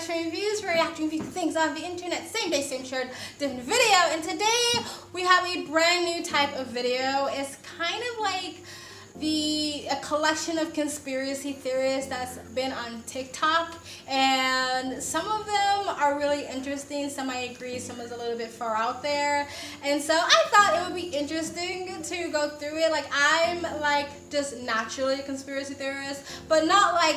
reaction reviews. We're reacting to things on the internet, same day, same shirt, different video. And today we have a brand new type of video. It's kind of like a collection of conspiracy theories that's been on TikTok, and some of them are really interesting, some I agree, some is a little bit far out there, and so I thought it would be interesting to go through it. Like, I'm like just naturally a conspiracy theorist, but not like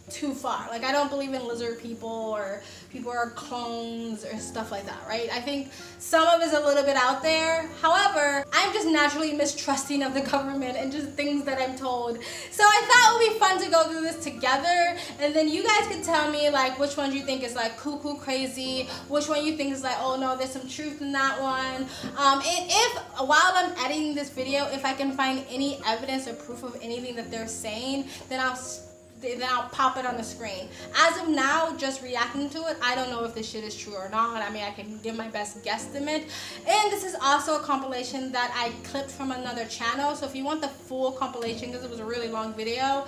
too far. Like, I don't believe in lizard people or people are clones or stuff like that, right? I think some of it's a little bit out there. However, I'm just naturally mistrusting of the government and just things that I'm told. So I thought it would be fun to go through this together, and then you guys can tell me like which ones you think is like cuckoo crazy, which one you think is like, oh no, there's some truth in that one. And if while I'm editing this video, if I can find any evidence or proof of anything that they're saying, then I'll pop it on the screen. As of now, just reacting to it, I don't know if this shit is true or not. I mean, I can give my best guesstimate. And this is also a compilation that I clipped from another channel. So if you want the full compilation, because it was a really long video,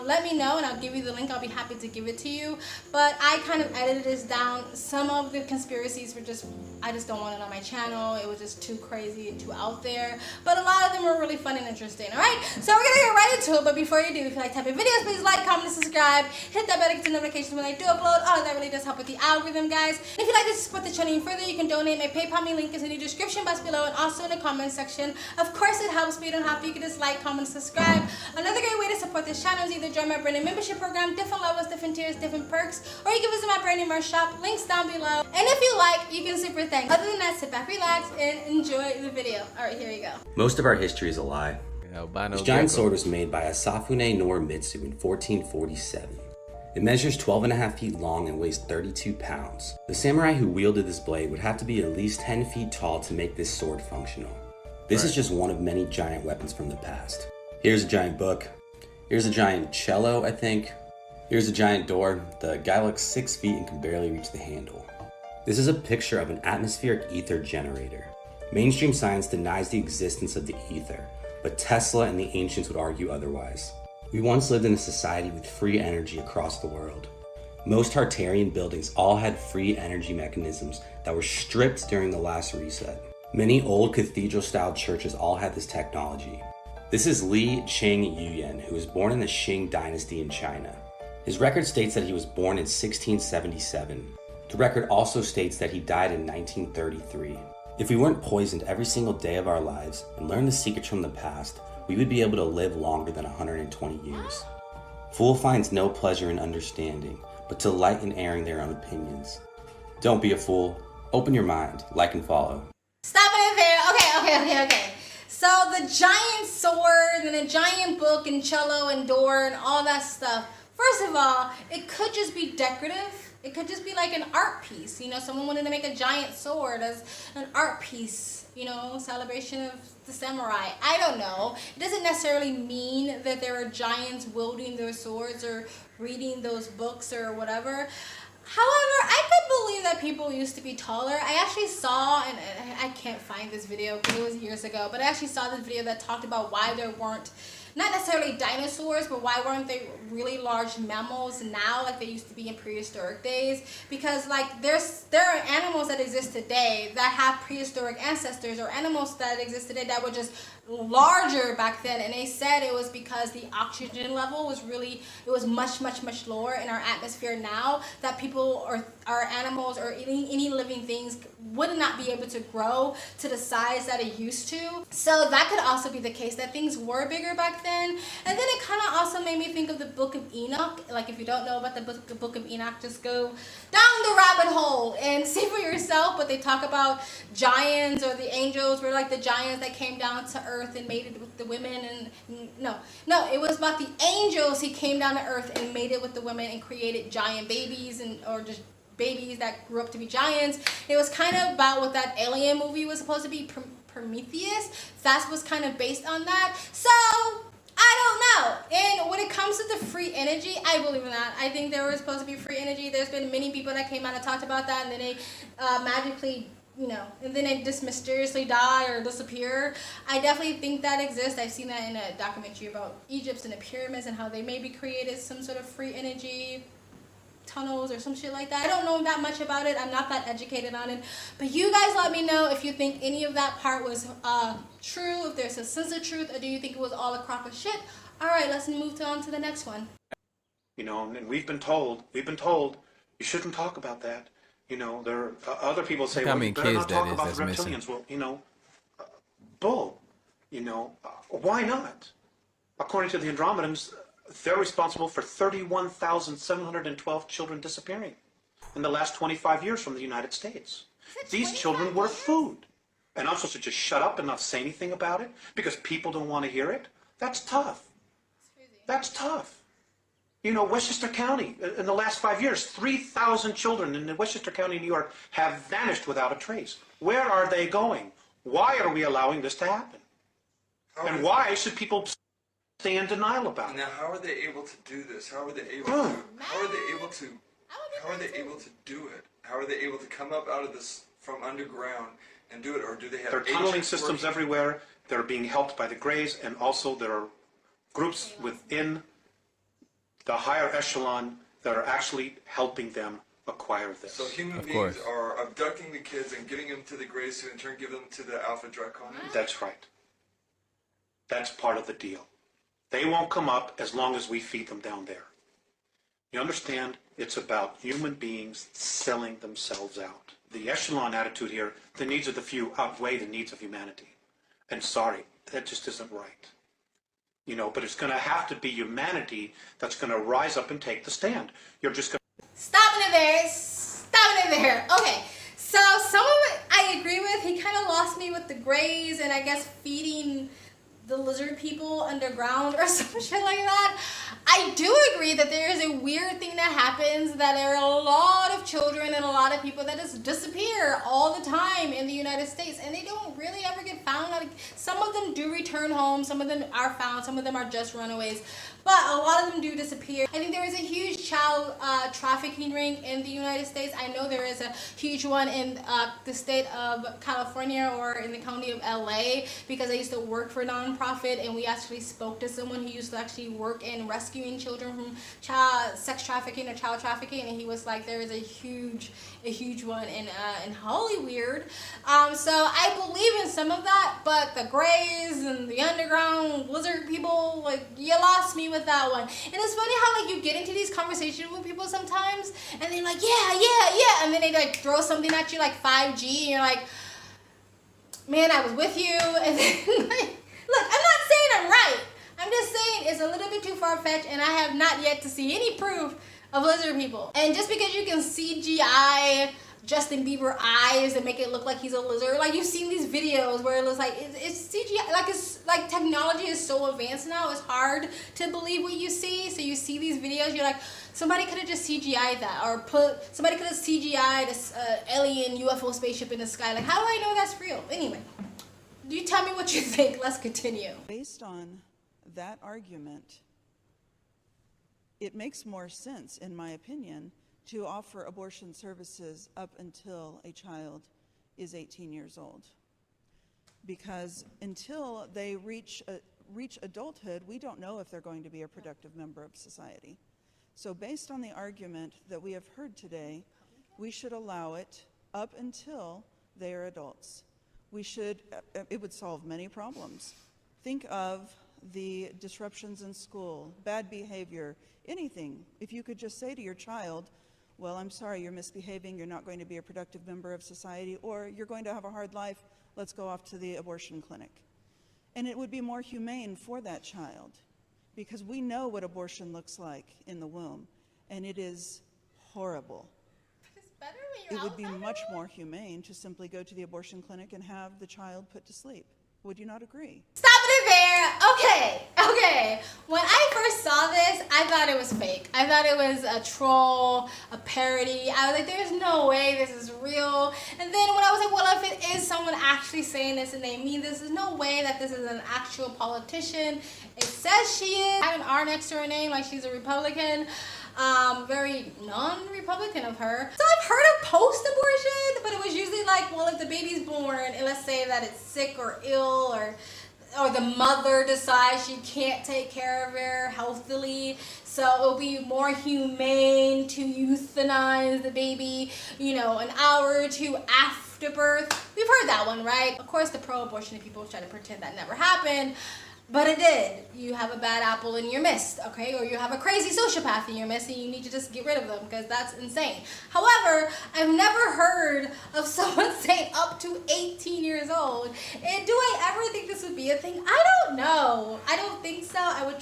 let me know and I'll give you the link. I'll be happy to give it to you. But I kind of edited this down. Some of the conspiracies were I just don't want it on my channel. It was just too crazy and too out there. But a lot of them were really fun and interesting. Alright, so we're gonna get right into it. But before you do, if you like type of videos, please like, comment, and subscribe. Hit that bell to get notifications when I do upload. All of that really does help with the algorithm, guys. And if you'd like to support the channel even further, you can donate. My PayPal link is in the description box below and also in the comment section. Of course, it helps me. You don't have to. You can just like, comment, subscribe. Another great way to support this channel is either join my brand new membership program, different levels, different tiers, different perks, or you can visit my brand new merch shop. Links down below. And if you like, you can super thanks. Other than that, sit back, relax, and enjoy the video. All right, here you go. Most of our history is a lie. This giant sword was made by Asafune Norimitsu in 1447. It measures 12.5 feet long and weighs 32 pounds. The samurai who wielded this blade would have to be at least 10 feet tall to make this sword functional. This is just one of many giant weapons from the past. Here's a giant book. Here's a giant cello, I think. Here's a giant door. The guy looks 6 feet and can barely reach the handle. This is a picture of an atmospheric ether generator. Mainstream science denies the existence of the ether, but Tesla and the ancients would argue otherwise. We once lived in a society with free energy across the world. Most Tartarian buildings all had free energy mechanisms that were stripped during the last reset. Many old cathedral-style churches all had this technology. This is Li Qing-Yuan, who was born in the Qing dynasty in China. His record states that he was born in 1677. The record also states that he died in 1933. If we weren't poisoned every single day of our lives and learned the secrets from the past, we would be able to live longer than 120 years. Fool finds no pleasure in understanding, but delight in airing their own opinions. Don't be a fool. Open your mind. Like and follow. Stop it there. Okay. So the giant sword and the giant book and cello and door and all that stuff. First of all, it could just be decorative. It could just be like an art piece. You know, someone wanted to make a giant sword as an art piece, you know, celebration of the samurai. I don't know. It doesn't necessarily mean that there are giants wielding their swords or reading those books or whatever. However, I could believe that people used to be taller. I actually saw, and I can't find this video because it was years ago, but I actually saw this video that talked about why there weren't, not necessarily dinosaurs, but why weren't they really large mammals now like they used to be in prehistoric days? Because like there are animals that exist today that have prehistoric ancestors, or animals that exist today that were just larger back then, and they said it was because the oxygen level was much lower in our atmosphere now, that people or our animals or any living things would not be able to grow to the size that it used to. So that could also be the case, that things were bigger back then. And then it kind of also made me think of the Book of Enoch. Like, if you don't know about the Book of Enoch, just go down the rabbit hole and see for yourself. But they talk about giants, or the angels were like the giants that came down to earth and mated with the women. And no, it was about the angels. He came down to earth and mated with the women and created giant babies, or just babies that grew up to be giants. It was kind of about what that Alien movie was supposed to be, Prometheus. That was kind of based on that. So I don't know. And when it comes to the free energy, I believe in that. I think there was supposed to be free energy. There's been many people that came out and talked about that, and then they magically, you know, and then they just mysteriously die or disappear. I definitely think that exists. I've seen that in a documentary about Egypt and the pyramids and how they maybe created some sort of free energy tunnels or some shit like that. I don't know that much about it. I'm not that educated on it. But you guys let me know if you think any of that part was true, if there's a sense of truth, or do you think it was all a crock of shit? All right, let's move on to the next one. You know, and we've been told you shouldn't talk about that. You know, there are other people say, well, you better not talk about the reptilians. Well, you know, bull. You know, why not? According to the Andromedans, they're responsible for 31,712 children disappearing in the last 25 years from the United States. These children were food. And I'm supposed to just shut up and not say anything about it because people don't want to hear it? That's tough. That's tough. You know, Westchester County, in the last 5 years, 3,000 children in Westchester County, New York, have vanished without a trace. Where are they going? Why are we allowing this to happen? And why should people stay in denial about it? Now, how are they able to do this? How are they able to? How are they able to? How are they able to do it? How are they able to come up out of this from underground and do it, or do they have? There are tunneling systems everywhere. They're being helped by the Greys, and also there are groups within the higher echelon that are actually helping them acquire this. So human beings are abducting the kids and getting them to the Greys, who in turn give them to the Alpha Draconians? That's right. That's part of the deal. They won't come up as long as we feed them down there. You understand? It's about human beings selling themselves out. The echelon attitude here, the needs of the few outweigh the needs of humanity. And sorry, that just isn't right. You know, but it's going to have to be humanity that's going to rise up and take the stand. You're just going to... Stopping it there. Stopping it there. Okay. So some of it I agree with. He kind of lost me with the Greys and I guess feeding the lizard people underground or some shit like that. I do agree that there is a weird thing that happens, that there are a lot of children and a lot of people that just disappear all the time in the United States and they don't really ever get found. Like, some of them do return home, some of them are found, some of them are just runaways, but a lot of them do disappear. I think there is a huge child trafficking ring in the United States. I know there is a huge one in the state of California or in the county of LA, because I used to work for a nonprofit and we actually spoke to someone who used to actually work in rescuing children from sex trafficking or child trafficking, and he was like, there is a huge one in Hollywood. So I believe in some of that, but the Greys and the underground lizard people, like, you lost me with that one. And it's funny how, like, you get into these conversations with people sometimes and they're like, yeah, and then they like throw something at you like 5G and you're like, man, I was with you. And then, like, look, I'm not saying I'm right. I'm just saying it's a little bit too far-fetched and I have not yet to see any proof of lizard people. And just because you can CGI Justin Bieber eyes and make it look like he's a lizard, like, you've seen these videos where it looks like it's CGI, like, it's like technology is so advanced now, it's hard to believe what you see. So you see these videos, you're like, somebody could have just CGI'd that, or somebody could have CGI'd this alien UFO spaceship in the sky. Like, how do I know that's real? Anyway, you tell me what you think. Let's continue. Based on that argument, it makes more sense, in my opinion, to offer abortion services up until a child is 18 years old. Because until they reach adulthood, we don't know if they're going to be a productive member of society. So based on the argument that we have heard today, we should allow it up until they are adults. It would solve many problems. Think of the disruptions in school, bad behavior, anything. If you could just say to your child, well, I'm sorry, you're misbehaving, you're not going to be a productive member of society, or you're going to have a hard life, let's go off to the abortion clinic. And it would be more humane for that child, because we know what abortion looks like in the womb, and it is horrible. It's better when you're It would be much more humane to simply go to the abortion clinic and have the child put to sleep. Would you not agree? Stop it there. Okay. When I first saw this, I thought it was fake. I thought it was a troll, a parody. I was like, there's no way this is real. And then when I was like, well, if it is someone actually saying this and they mean this, there's no way that this is an actual politician. It says she is. I have an R next to her name, like she's a Republican. Very non-Republican of her. So I've heard of post-abortion, but it was usually like, well, if the baby's born and let's say that it's sick or ill or or the mother decides she can't take care of her healthily, so it'll be more humane to euthanize the baby, you know, an hour or two after birth. We've heard that one, right? Of course, the pro-abortion people try to pretend that never happened, but it did. You have a bad apple in your midst, okay? Or you have a crazy sociopath in your midst and you need to just get rid of them because that's insane. However, I've never heard of someone saying up to 18 years old. And do I ever think this would be a thing? I don't know. I don't think so. I would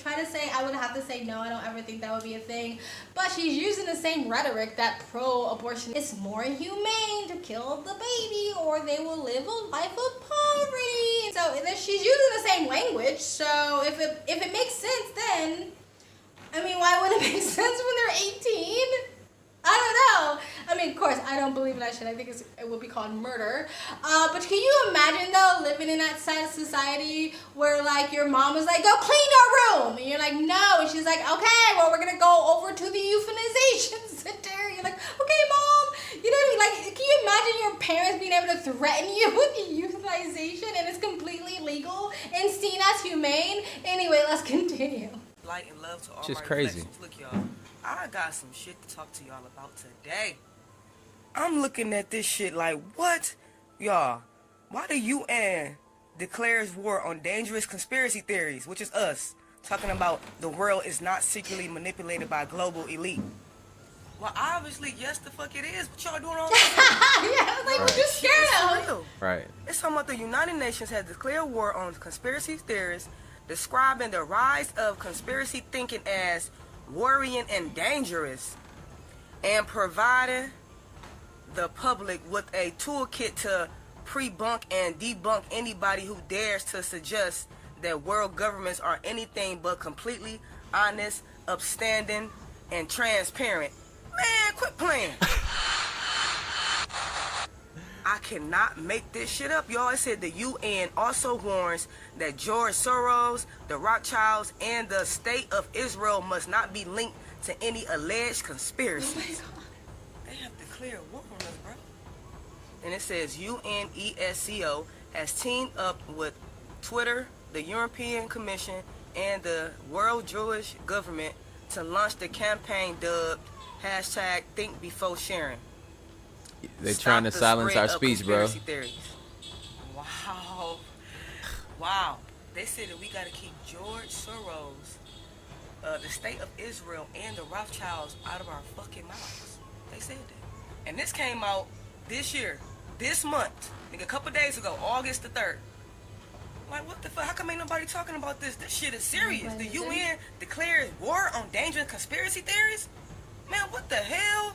have to say no, I don't ever think that would be a thing. But she's using the same rhetoric that pro-abortion is more humane to kill the baby or they will live a life of poverty. So she's using the same language. So if it makes sense, then, I mean, why would it make sense when they're 18? I don't know. I mean, of course, I don't believe in that shit. I think it would be called murder. But can you imagine, though, living in that side of society where, like, your mom was like, go clean your room. And you're like, no. And she's like, okay, well, we're going to go over to the euthanization center. You're like, okay, Mom. You know what I mean? Like, can you imagine your parents being able to threaten you with euthanization and it's completely legal and seen as humane? Anyway, let's continue. Light and love to all Just my crazy. reflections. Look, y'all, I got some shit to talk to y'all about today. I'm looking at this shit like, what? Y'all, why the UN declares war on dangerous conspiracy theories, which is us, talking about the world is not secretly manipulated by global elite. Well, obviously, yes, the fuck it is. What y'all doing all this? Yeah, I was like, Right. we're just scared of. Real. Right. It's talking about the United Nations has declared war on conspiracy theories, describing the rise of conspiracy thinking as worrying and dangerous, and providing the public with a toolkit to pre-bunk and debunk anybody who dares to suggest that world governments are anything but completely honest, upstanding, and transparent. Man, quit playing. I cannot make this shit up, y'all. It said the UN also warns that George Soros, the Rothschilds, and the State of Israel must not be linked to any alleged conspiracy. They have declared war on us, bro. And it says UNESCO has teamed up with Twitter, the European Commission, and the World Jewish Government to launch the campaign dubbed #ThinkBeforeSharing. They're trying to silence our speech, bro. Theories. Wow. Wow. They said that we got to keep George Soros, the State of Israel, and the Rothschilds out of our fucking mouths. They said that. And this came out this year, this month, like a couple days ago, August the 3rd. Like, what the fuck? How come ain't nobody talking about this? This shit is serious. The UN declares war on dangerous conspiracy theories? Man, what the hell?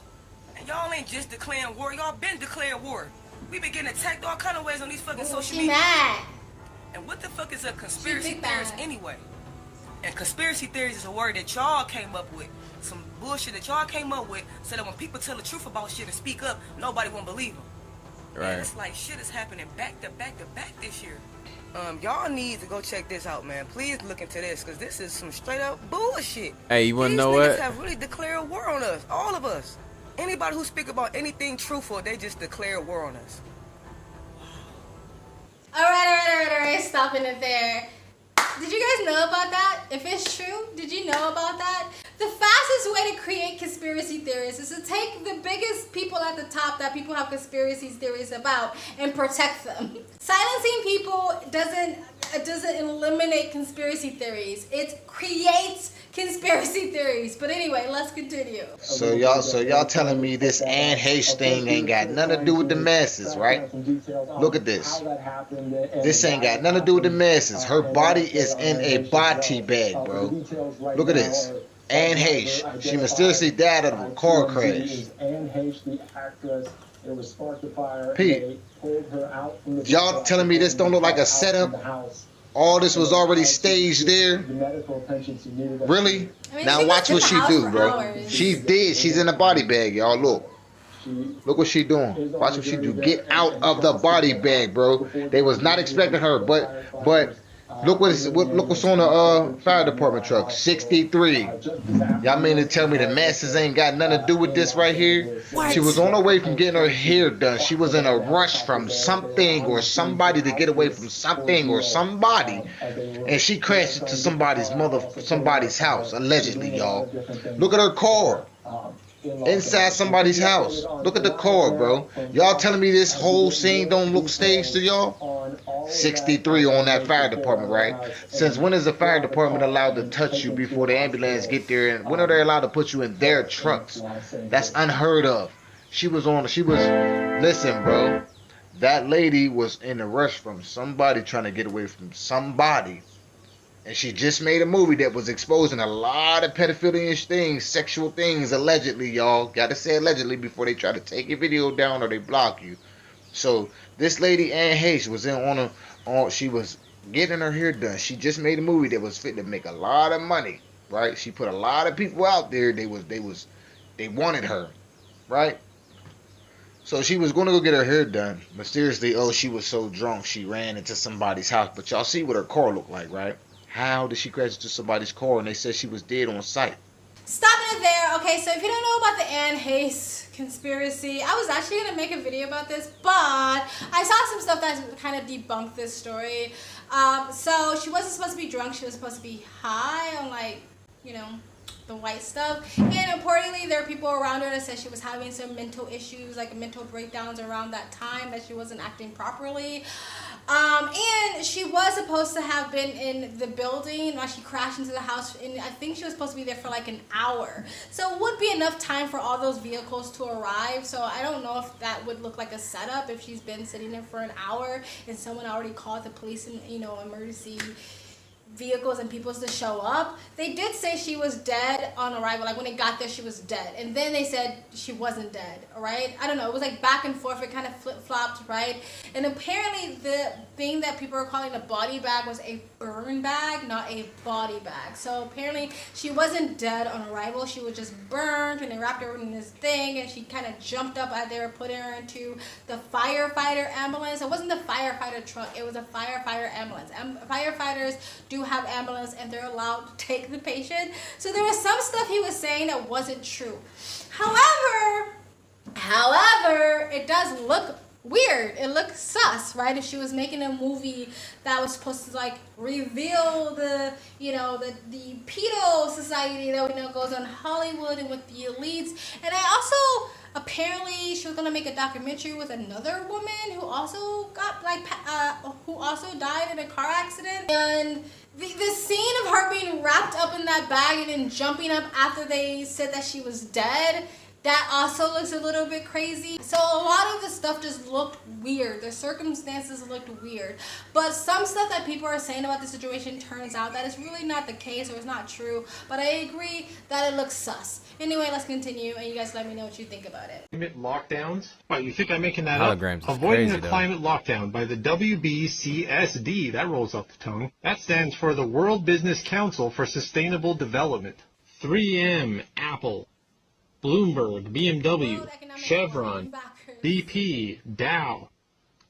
And y'all ain't just declaring war. Y'all been declaring war. We been getting attacked all kind of ways on these fucking social media. Mad. And what the fuck is a conspiracy theorist anyway? And conspiracy theories is a word that y'all came up with. Some bullshit that y'all came up with so that when people tell the truth about shit and speak up, nobody won't believe them. Right. And it's like shit is happening back to back to back this year. Y'all need to go check this out, man. Please look into this, because this is some straight up bullshit. Hey, you want to know These niggas what? have really declared war on us. All of us. Anybody who speak about anything truthful, they just declare war on us. All right. Stopping it there. Did you guys know about that? If it's true, did you know about that? The fastest way to create conspiracy theories is to take the biggest people at the top that people have conspiracy theories about and protect them. Silencing people doesn't eliminate conspiracy theories. It creates conspiracy theories. But anyway, let's continue. So y'all telling me this Anne Heche thing ain't got nothing to do with the masses, right? Look at this. This ain't got nothing to do with the masses. Her body is in a body bag, bro. Look at this. Anne Heche. She mysteriously died of a car crash. Anne Heche, the actress, it was sparked a fire. Pete, pulled her out from the y'all telling me this don't look like a setup? All this was already staged there? Really? I mean, Now watch what she do, bro. She did. She's in a body bag, y'all. Look. Look what she doing. Watch what she do. Get out of the body bag, bro. They was not expecting her, but Look what's on the fire department truck. 63. Y'all mean to tell me the masses ain't got nothing to do with this right here? What? She was on her way from getting her hair done. She was in a rush from something or somebody to get away from something or somebody, and she crashed into somebody's house, allegedly, y'all. Look at her car. Inside somebody's house. Look at the car, bro. Y'all telling me this whole scene don't look staged to y'all? 63 on that fire department, right? Since when is the fire department allowed to touch you before the ambulance get there? And when are they allowed to put you in their trucks? That's unheard of. Listen, bro. That lady was in a rush from somebody trying to get away from somebody. And she just made a movie that was exposing a lot of pedophilia things, sexual things, allegedly, y'all. Gotta say allegedly before they try to take your video down or they block you. So this lady, Anne Hayes, was she was getting her hair done. She just made a movie that was fit to make a lot of money, right? She put a lot of people out there. They wanted her, right? So she was going to go get her hair done. Mysteriously, she was so drunk she ran into somebody's house. But y'all see what her car looked like, right? How did she crash into somebody's car and they said she was dead on sight? Stopping it there. Okay, so if you don't know about the Anne Hayes conspiracy, I was actually going to make a video about this, but I saw some stuff that kind of debunked this story. So she wasn't supposed to be drunk. She was supposed to be high on, like, you know, the white stuff. And importantly, there are people around her that said she was having some mental issues, like mental breakdowns around that time, that she wasn't acting properly. And she was supposed to have been in the building while she crashed into the house, and I think she was supposed to be there for like an hour. So it would be enough time for all those vehicles to arrive. So I don't know if that would look like a setup if she's been sitting there for an hour and someone already called the police and, you know, emergency vehicles and people to show up. They did say she was dead on arrival, like when they got there she was dead, and then they said she wasn't dead. All right, I don't know, it was like back and forth, it kind of flip-flopped, right? And apparently the thing that people are calling a body bag was a burn bag, not a body bag. So apparently she wasn't dead on arrival, she was just burned, and they wrapped her in this thing, and she kind of jumped up as they were putting her into the firefighter ambulance. It wasn't the firefighter truck, it was a firefighter ambulance. Firefighters do have ambulance and they're allowed to take the patient. So there was some stuff he was saying that wasn't true. However, it does look weird. It looks sus, right? If she was making a movie that was supposed to like reveal the, you know, the pedo society that we know goes on Hollywood and with the elites. And I also, apparently she was gonna make a documentary with another woman who also got who also died in a car accident. And the scene of her being wrapped up in that bag and then jumping up after they said that she was dead, that also looks a little bit crazy. So a lot of the stuff just looked weird. The circumstances looked weird. But some stuff that people are saying about the situation turns out that it's really not the case or it's not true. But I agree that it looks sus. Anyway, let's continue and you guys let me know what you think about it. Climate lockdowns? What, you think I'm making that Holograms up? Avoiding a climate lockdown by the WBCSD, that rolls off the tongue. That stands for the World Business Council for Sustainable Development. 3M, Apple, Bloomberg, BMW, Chevron, BP, Dow,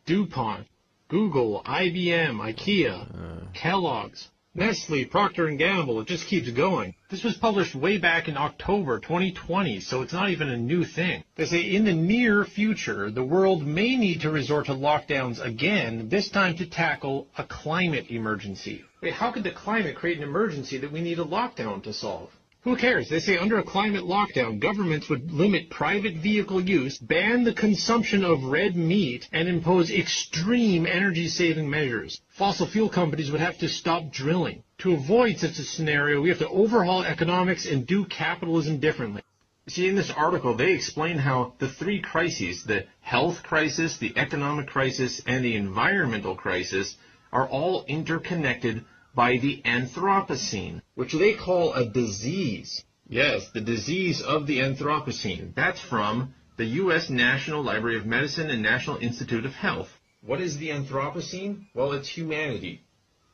DuPont, Google, IBM, IKEA, Kellogg's, Nestle, Procter & Gamble, it just keeps going. This was published way back in October 2020, so it's not even a new thing. They say in the near future, the world may need to resort to lockdowns again, this time to tackle a climate emergency. Wait, how could the climate create an emergency that we need a lockdown to solve? Who cares? They say under a climate lockdown, governments would limit private vehicle use, ban the consumption of red meat, and impose extreme energy-saving measures. Fossil fuel companies would have to stop drilling. To avoid such a scenario, we have to overhaul economics and do capitalism differently. See, in this article, they explain how the three crises, the health crisis, the economic crisis, and the environmental crisis, are all interconnected by the Anthropocene, which they call a disease. Yes, the disease of the Anthropocene. That's from the U.S. National Library of Medicine and National Institute of Health. What is the Anthropocene? Well, it's humanity.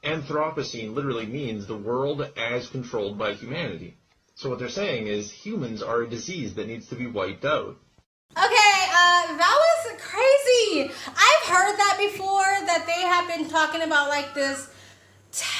Anthropocene literally means the world as controlled by humanity. So what they're saying is humans are a disease that needs to be wiped out. Okay, that was crazy. I've heard that before, that they have been talking about like this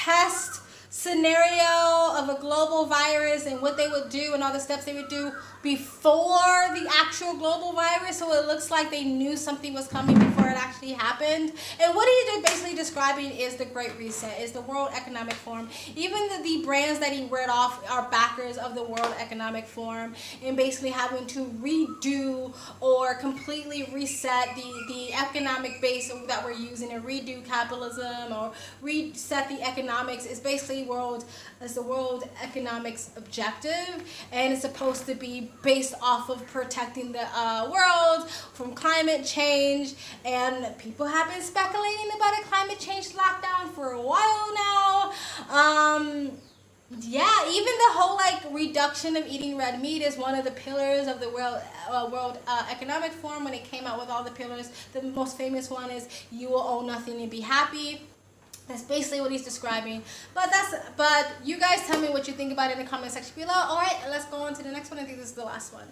test scenario of a global virus and what they would do and all the steps they would do before the actual global virus, so it looks like they knew something was coming before it actually happened. And what he's basically describing is the Great Reset, is the World Economic Forum. Even the brands that he read off are backers of the World Economic Forum, and basically having to redo or completely reset the economic base that we're using, and redo capitalism or reset the economics is basically the world economics objective, and it's supposed to be based off of protecting the world from climate change. And people have been speculating about a climate change lockdown for a while now. Yeah, even the whole like reduction of eating red meat is one of the pillars of the World Economic Forum. When it came out with all the pillars, the most famous one is you will own nothing and be happy. That's basically what he's describing. But you guys tell me what you think about it in the comment section below. Alright, let's go on to the next one. I think this is the last one.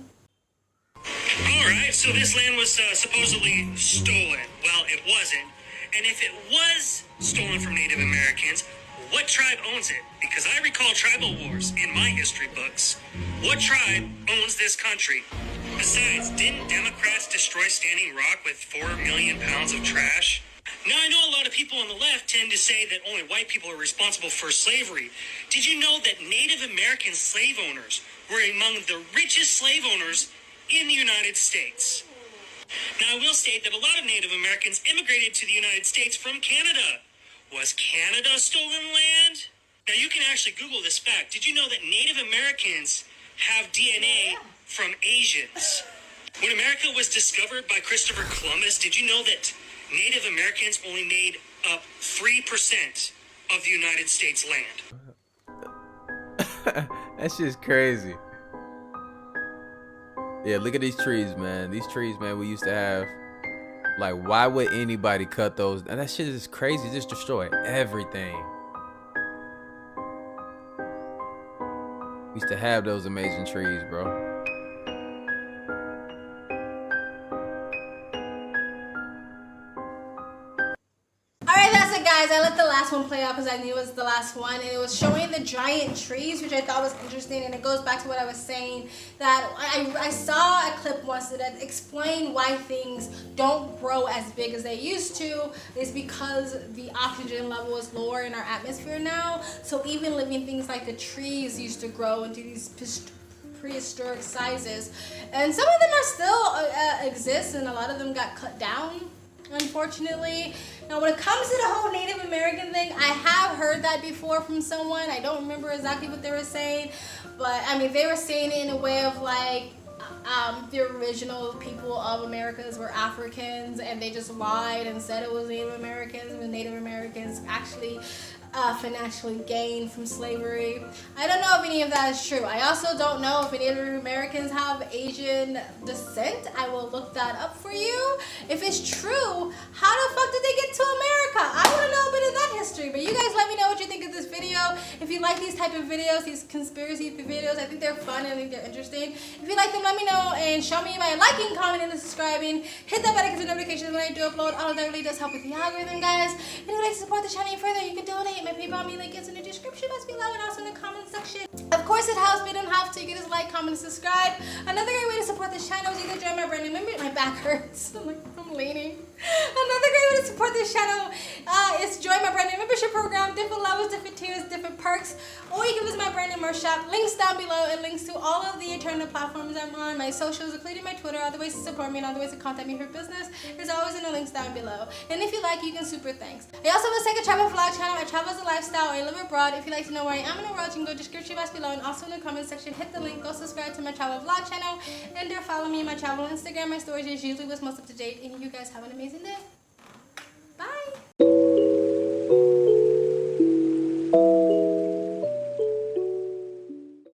Alright, so this land was supposedly stolen. Well, it wasn't. And if it was stolen from Native Americans, what tribe owns it? Because I recall tribal wars in my history books. What tribe owns this country? Besides, didn't Democrats destroy Standing Rock with 4 million pounds of trash? Now, I know a lot of people on the left tend to say that only white people are responsible for slavery. Did you know that Native American slave owners were among the richest slave owners in the United States? Now, I will state that a lot of Native Americans immigrated to the United States from Canada. Was Canada stolen land? Now, you can actually Google this fact. Did you know that Native Americans have DNA from Asians? When America was discovered by Christopher Columbus, did you know that Native Americans only made up 3% of the United States land? That's just crazy. Yeah, look at these trees, man. These trees, man, we used to have. Like, why would anybody cut those? And that shit is crazy. Just destroy everything. We used to have those amazing trees, bro. Guys, I let the last one play out because I knew it was the last one, and it was showing the giant trees, which I thought was interesting, and it goes back to what I was saying, that I saw a clip once that explained why things don't grow as big as they used to. Is because the oxygen level is lower in our atmosphere now, so even living things like the trees used to grow into these prehistoric sizes, and some of them are still exist, and a lot of them got cut down, unfortunately. Now, when it comes to the whole Native American thing, I have heard that before from someone. I don't remember exactly what they were saying, but I mean, they were saying it in a way of like the original people of Americas were Africans, and they just lied and said it was Native Americans, when Native Americans actually financially gained from slavery. I don't know if any of that is true. I also don't know if Native Americans have Asian descent. I will look that up for you. If it's true, how the fuck did they get to America? I want to know a bit of that history. But you guys let me know what you think of this video. If you like these type of videos, these conspiracy videos, I think they're fun and I think they're interesting. If you like them, let me know and show me by liking, commenting, and subscribing. Hit that button for notifications when I do upload. All of that really does help with the algorithm, guys. If you would like to support the channel further, you can donate. My PayPal me link is in the description box below and also in the comment section. Of course, it helps, but you don't have to. You can just like, comment, and subscribe. Another great way to support this channel is either join my brand new member. My back hurts. I'm leaning. Another great way to support this channel is join my brand new membership program. Different levels, different tiers, different perks. Or you can visit my brand new merch shop. Links down below and links to all of the eternal platforms I'm on. My socials, including my Twitter, other ways to support me and other ways to contact me for business. There's always in the links down below. And if you like, you can super thanks. I also have a second travel vlog channel. I travel as a lifestyle. I live abroad. If you'd like to know where I am in the world, you can go to the description box below and also in the comment section. Hit the link. Go subscribe to my travel vlog channel. And follow me on my travel Instagram. My stories is usually what's most up to date. And you guys have an amazing day.